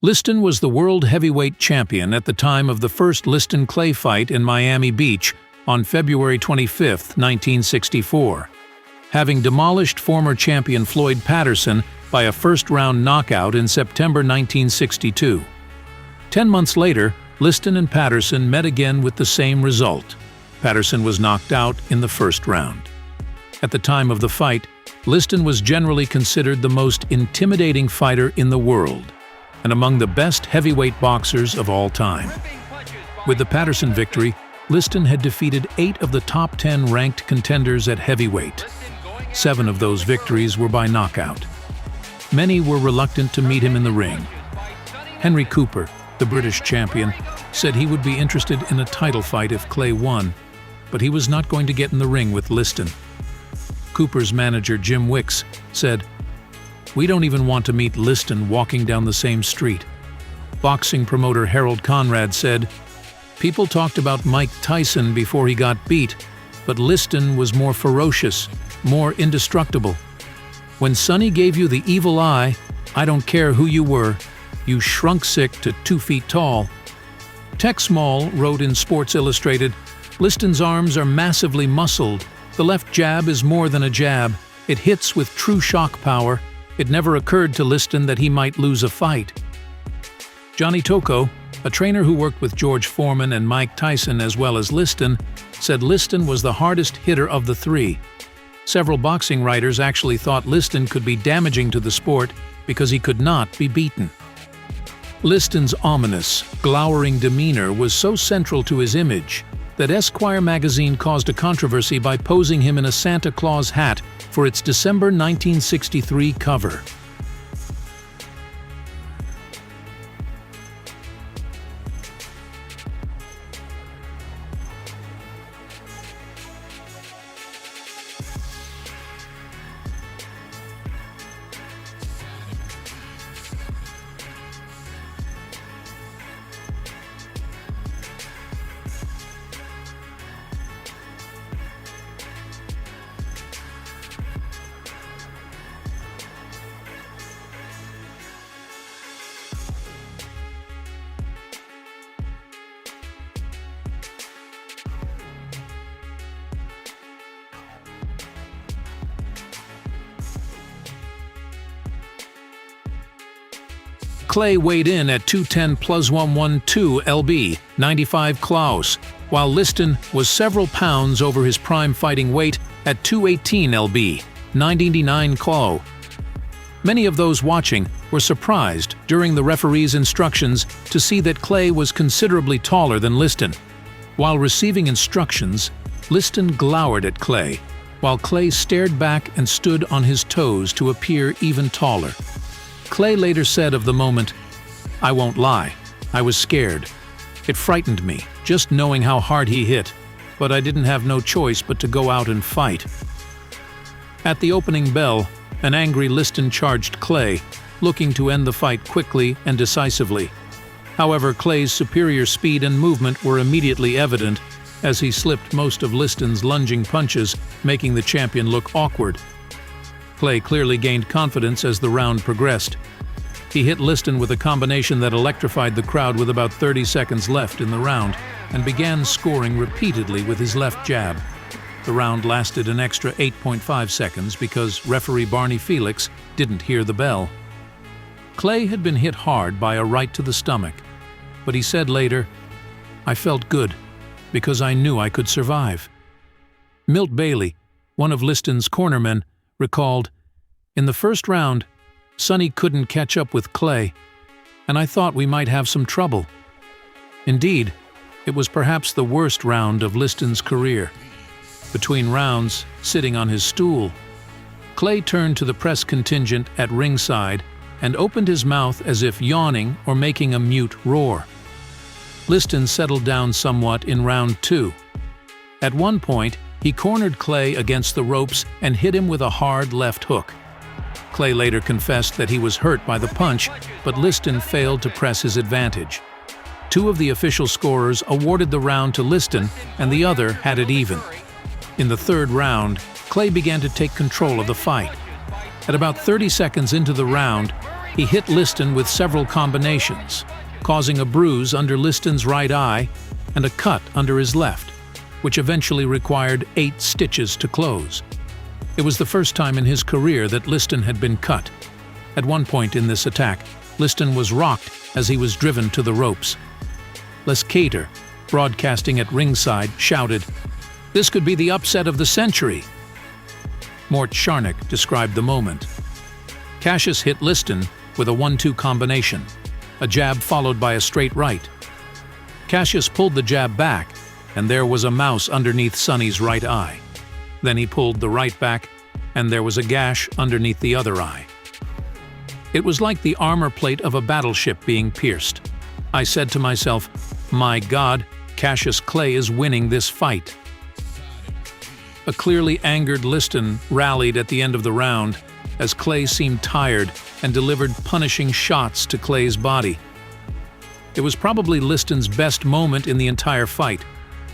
Liston was the world heavyweight champion at the time of the first Liston-Clay fight in Miami Beach on February 25, 1964, having demolished former champion Floyd Patterson by a first-round knockout in September 1962. 10 months later, Liston and Patterson met again with the same result. Patterson was knocked out in the first round. At the time of the fight, Liston was generally considered the most intimidating fighter in the world and among the best heavyweight boxers of all time. With the Patterson victory, Liston had defeated 8 of the top 10 ranked contenders at heavyweight. 7 of those victories were by knockout. Many were reluctant to meet him in the ring. Henry Cooper, the British champion, said he would be interested in a title fight if Clay won, but he was not going to get in the ring with Liston. Cooper's manager Jim Wicks said, "We don't even want to meet Liston walking down the same street." Boxing promoter Harold Conrad said, "People talked about Mike Tyson before he got beat, but Liston was more ferocious, more indestructible. When Sonny gave you the evil eye, I don't care who you were, you shrunk sick to 2 feet tall." Tex Small wrote in Sports Illustrated, "Liston's arms are massively muscled. The left jab is more than a jab. It hits with true shock power. It never occurred to Liston that he might lose a fight." Johnny Tocco, a trainer who worked with George Foreman and Mike Tyson as well as Liston, said Liston was the hardest hitter of the 3. Several boxing writers actually thought Liston could be damaging to the sport because he could not be beaten. Liston's ominous, glowering demeanor was so central to his image that Esquire magazine caused a controversy by posing him in a Santa Claus hat for its December 1963 cover. Clay weighed in at 210 plus 112 lb, 95 Klaus, while Liston was several pounds over his prime fighting weight at 218 lb, 99 Klo. Many of those watching were surprised during the referee's instructions to see that Clay was considerably taller than Liston. While receiving instructions, Liston glowered at Clay, while Clay stared back and stood on his toes to appear even taller. Clay later said of the moment, "I won't lie, I was scared. It frightened me, just knowing how hard he hit, but I didn't have no choice but to go out and fight." At the opening bell, an angry Liston charged Clay, looking to end the fight quickly and decisively. However, Clay's superior speed and movement were immediately evident as he slipped most of Liston's lunging punches, making the champion look awkward. Clay clearly gained confidence as the round progressed. He hit Liston with a combination that electrified the crowd with about 30 seconds left in the round and began scoring repeatedly with his left jab. The round lasted an extra 8.5 seconds because referee Barney Felix didn't hear the bell. Clay had been hit hard by a right to the stomach, but he said later, "I felt good because I knew I could survive." Milt Bailey, one of Liston's cornermen, recalled, "In the first round, Sonny couldn't catch up with Clay, and I thought we might have some trouble." Indeed, it was perhaps the worst round of Liston's career. Between rounds, sitting on his stool, Clay turned to the press contingent at ringside and opened his mouth as if yawning or making a mute roar. Liston settled down somewhat in round 2. At one point, he cornered Clay against the ropes and hit him with a hard left hook. Clay later confessed that he was hurt by the punch, but Liston failed to press his advantage. 2 of the official scorers awarded the round to Liston, and the other had it even. In the 3rd round, Clay began to take control of the fight. At about 30 seconds into the round, He hit Liston with several combinations, causing a bruise under Liston's right eye and a cut under his left, which eventually required 8 stitches to close. It was the first time in his career that Liston had been cut. At one point in this attack, Liston was rocked as he was driven to the ropes. Les Cater, broadcasting at ringside, shouted, "This could be the upset of the century." Mort Sharnick described the moment. Cassius hit Liston with a 1-2 combination, a jab followed by a straight right. Cassius pulled the jab back, and there was a mouse underneath Sonny's right eye. Then he pulled the right back, and there was a gash underneath the other eye. It was like the armor plate of a battleship being pierced. I said to myself, "My God, Cassius Clay is winning this fight." A clearly angered Liston rallied at the end of the round, as Clay seemed tired and delivered punishing shots to Clay's body. It was probably Liston's best moment in the entire fight,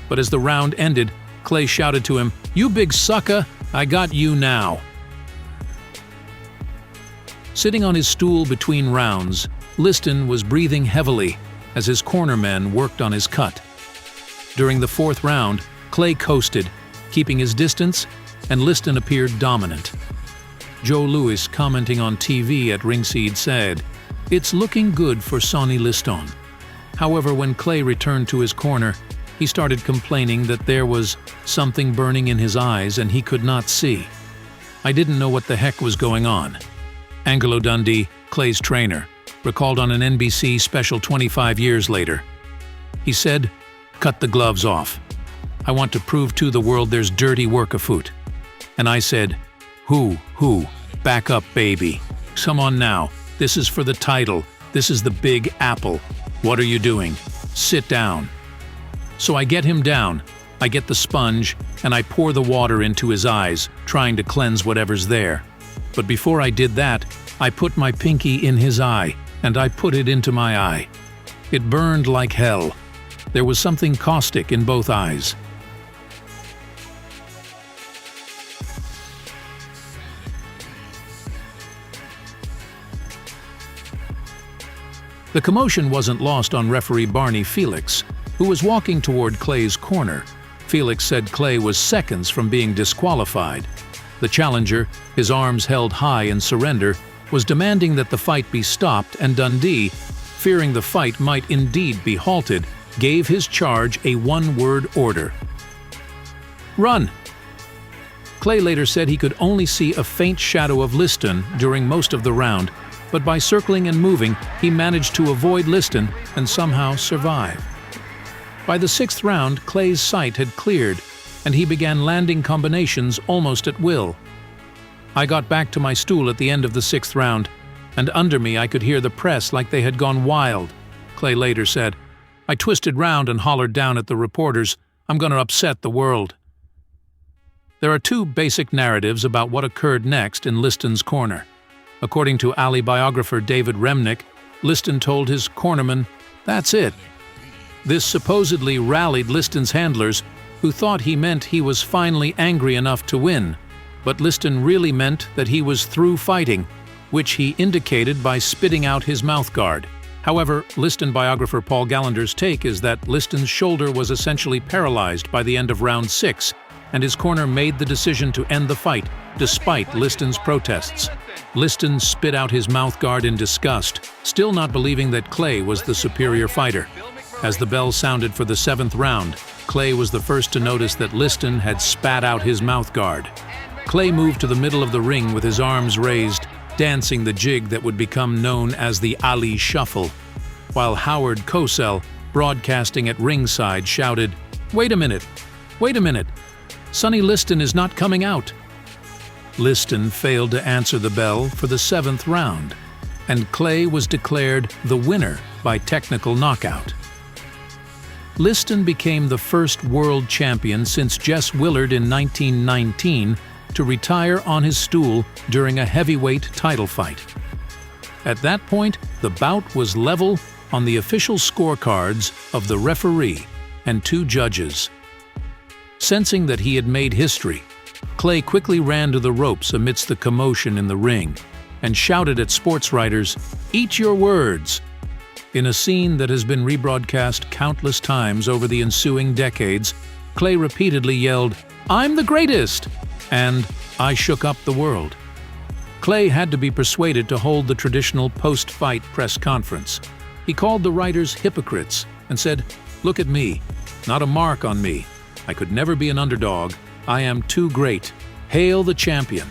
but as the round ended, Clay shouted to him, "You big sucker, I got you now." Sitting on his stool between rounds, Liston was breathing heavily as his cornermen worked on his cut. During the 4th round, Clay coasted, keeping his distance, and Liston appeared dominant. Joe Louis, commenting on TV at ringside, said, "It's looking good for Sonny Liston." However, when Clay returned to his corner, he started complaining that there was something burning in his eyes and he could not see. "I didn't know what the heck was going on." Angelo Dundee, Clay's trainer, recalled on an NBC special 25 years later. He said, "Cut the gloves off. I want to prove to the world there's dirty work afoot." And I said, Who, back up, baby. Come on now, this is for the title, this is the Big Apple. What are you doing? Sit down." So I get him down, I get the sponge, and I pour the water into his eyes, trying to cleanse whatever's there. But before I did that, I put my pinky in his eye, and I put it into my eye. It burned like hell. There was something caustic in both eyes. The commotion wasn't lost on referee Barney Felix, who was walking toward Clay's corner. Felix said Clay was seconds from being disqualified. The challenger, his arms held high in surrender, was demanding that the fight be stopped, and Dundee, fearing the fight might indeed be halted, gave his charge a 1-word order: "Run!" Clay later said he could only see a faint shadow of Liston during most of the round, but by circling and moving, he managed to avoid Liston and somehow survive. By the 6th round, Clay's sight had cleared, and he began landing combinations almost at will. I got back to my stool at the end of the 6th round, and under me I could hear the press like they had gone wild. Clay later said, "I twisted round and hollered down at the reporters, 'I'm going to upset the world.'" There are 2 basic narratives about what occurred next in Liston's corner. According to Ali biographer David Remnick, Liston told his cornerman, "That's it." This supposedly rallied Liston's handlers, who thought he meant he was finally angry enough to win, but Liston really meant that he was through fighting, which he indicated by spitting out his mouthguard. However, Liston biographer Paul Gallander's take is that Liston's shoulder was essentially paralyzed by the end of round 6, and his corner made the decision to end the fight, despite Liston's protests. Liston spit out his mouthguard in disgust, still not believing that Clay was the superior fighter. As the bell sounded for the 7th round, Clay was the first to notice that Liston had spat out his mouthguard. Clay moved to the middle of the ring with his arms raised, dancing the jig that would become known as the Ali Shuffle, while Howard Cosell, broadcasting at ringside, shouted, Wait a minute! Sonny Liston is not coming out." Liston failed to answer the bell for the 7th round, and Clay was declared the winner by technical knockout. Liston became the first world champion since Jess Willard in 1919 to retire on his stool during a heavyweight title fight. At that point, the bout was level on the official scorecards of the referee and 2 judges. Sensing that he had made history, Clay quickly ran to the ropes amidst the commotion in the ring. and shouted at sports writers, "Eat your words!" In a scene that has been rebroadcast countless times over the ensuing decades, Clay repeatedly yelled, "I'm the greatest!" and "I shook up the world." Clay had to be persuaded to hold the traditional post-fight press conference. He called the writers hypocrites and said, "Look at me, not a mark on me. I could never be an underdog. I am too great. Hail the champion."